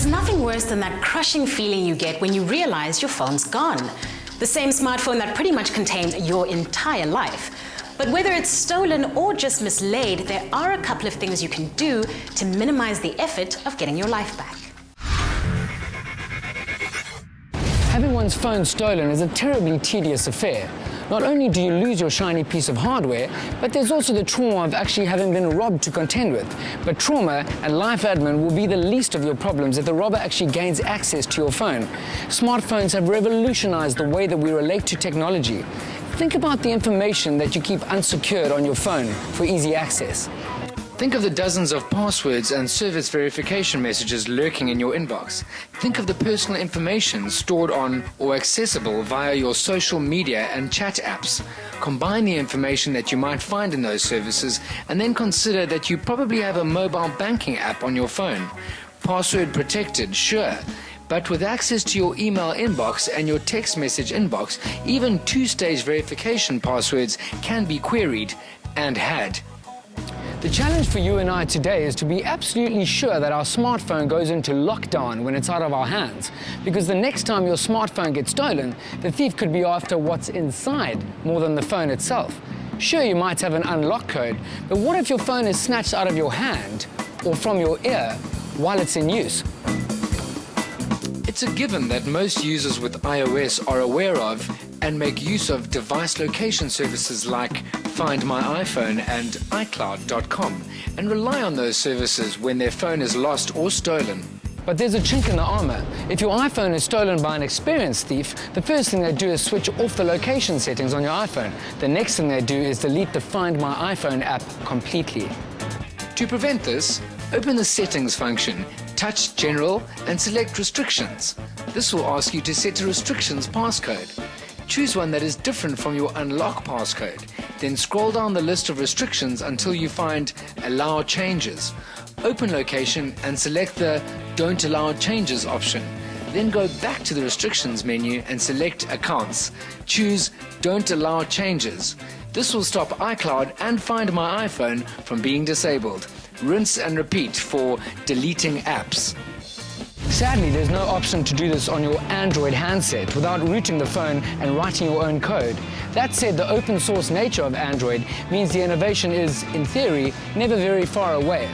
There's nothing worse than that crushing feeling you get when you realize your phone's gone. The same smartphone that pretty much contained your entire life. But whether it's stolen or just mislaid, there are a couple of things you can do to minimize the effort of getting your life back. Having one's phone stolen is a terribly tedious affair. Not only do you lose your shiny piece of hardware, but there's also the trauma of actually having been robbed to contend with. But trauma and life admin will be the least of your problems if the robber actually gains access to your phone. Smartphones have revolutionized the way that we relate to technology. Think about the information that you keep unsecured on your phone for easy access. Think of the dozens of passwords and service verification messages lurking in your inbox. Think of the personal information stored on or accessible via your social media and chat apps. Combine the information that you might find in those services and then consider that you probably have a mobile banking app on your phone. Password protected, sure. But with access to your email inbox and your text message inbox, even two-stage verification passwords can be queried and had. The challenge for you and I today is to be absolutely sure that our smartphone goes into lockdown when it's out of our hands. Because the next time your smartphone gets stolen, the thief could be after what's inside more than the phone itself. Sure, you might have an unlock code, but what if your phone is snatched out of your hand or from your ear while it's in use? It's a given that most users with iOS are aware of and make use of device location services like Find My iPhone and iCloud.com and rely on those services when their phone is lost or stolen. But there's a chink in the armor. If your iPhone is stolen by an experienced thief, the first thing they do is switch off the location settings on your iPhone. The next thing they do is delete the Find My iPhone app completely. To prevent this, open the Settings function, touch General and select Restrictions. This will ask you to set a restrictions passcode. Choose one that is different from your unlock passcode. Then scroll down the list of restrictions until you find Allow Changes. Open Location and select the Don't Allow Changes option. Then go back to the Restrictions menu and select Accounts. Choose Don't Allow Changes. This will stop iCloud and Find My iPhone from being disabled. Rinse and repeat for deleting apps. Sadly, there's no option to do this on your Android handset without rooting the phone and writing your own code. That said, the open source nature of Android means the innovation is, in theory, never very far away.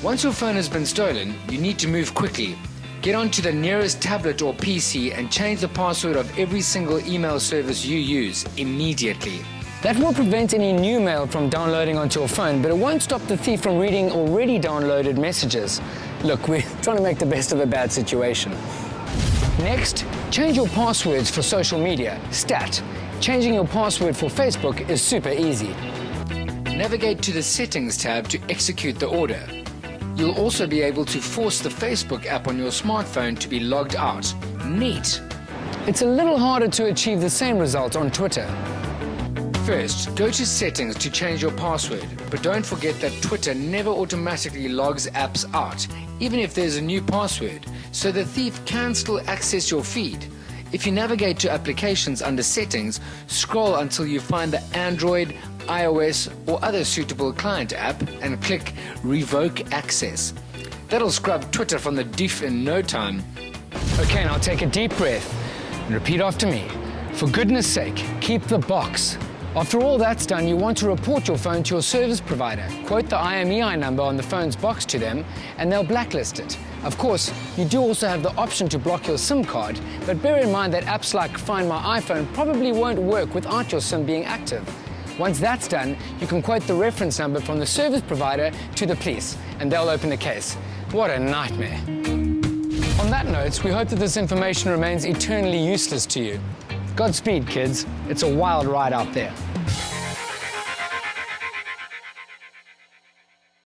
Once your phone has been stolen, you need to move quickly. Get onto the nearest tablet or PC and change the password of every single email service you use immediately. That will prevent any new mail from downloading onto your phone, but it won't stop the thief from reading already downloaded messages. Look, we're trying to make the best of a bad situation. Next, change your passwords for social media. Stat, changing your password for Facebook is super easy. Navigate to the Settings tab to execute the order. You'll also be able to force the Facebook app on your smartphone to be logged out. Neat! It's a little harder to achieve the same result on Twitter. First, go to Settings to change your password, but don't forget that Twitter never automatically logs apps out, even if there's a new password, so the thief can still access your feed. If you navigate to Applications under Settings, scroll until you find the Android, iOS or other suitable client app and click Revoke Access. That'll scrub Twitter from the diff in no time. Okay, now take a deep breath and repeat after me. For goodness sake, keep the box. After all that's done, you want to report your phone to your service provider. Quote the IMEI number on the phone's box to them, and they'll blacklist it. Of course, you do also have the option to block your SIM card, but bear in mind that apps like Find My iPhone probably won't work without your SIM being active. Once that's done, you can quote the reference number from the service provider to the police, and they'll open the case. What a nightmare. On that note, we hope that this information remains eternally useless to you. Godspeed, kids. It's a wild ride out there.